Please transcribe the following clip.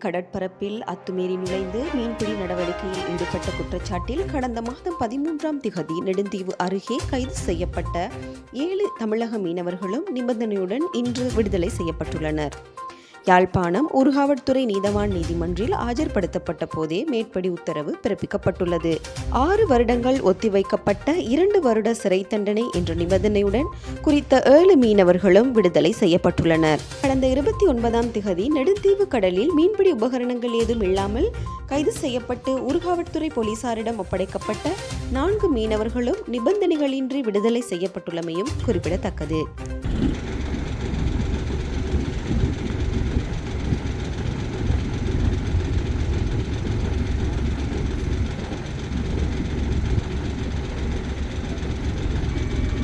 கடற்பரப்பில் அத்துமீறி நுழைந்து மீன்பிடி நடவடிக்கையில் ஈடுபட்ட குற்றச்சாட்டில் கடந்த மாதம் 13ஆம் திகதி நெடுந்தீவு அருகே கைது செய்யப்பட்ட 7 தமிழக மீனவர்களும் நிபந்தனையுடன் இன்று விடுதலை செய்யப்பட்டுள்ளனர். யாழ்ப்பாணம் ஊர்காவற்துறை நீதவான் நீதிமன்றில் ஆஜர்படுத்தப்பட்ட போதே மேற்படி உத்தரவு பிறப்பிக்கப்பட்டுள்ளது. 6 வருடங்கள் ஒத்திவைக்கப்பட்ட 2 வருட சிறை தண்டனை என்ற நிபந்தனையுடன் குறித்த 7 மீனவர்களும் விடுதலை செய்யப்பட்டுள்ளனர். கடந்த 29ஆம் திகதி நெடுந்தீவு கடலில் மீன்பிடி உபகரணங்கள் ஏதும் இல்லாமல் கைது செய்யப்பட்டு ஊர்காவற்துறை போலீசாரிடம் ஒப்படைக்கப்பட்ட 4 மீனவர்களும் நிபந்தனைகளின்றி விடுதலை செய்யப்பட்டுள்ளமையும் குறிப்பிடத்தக்கது.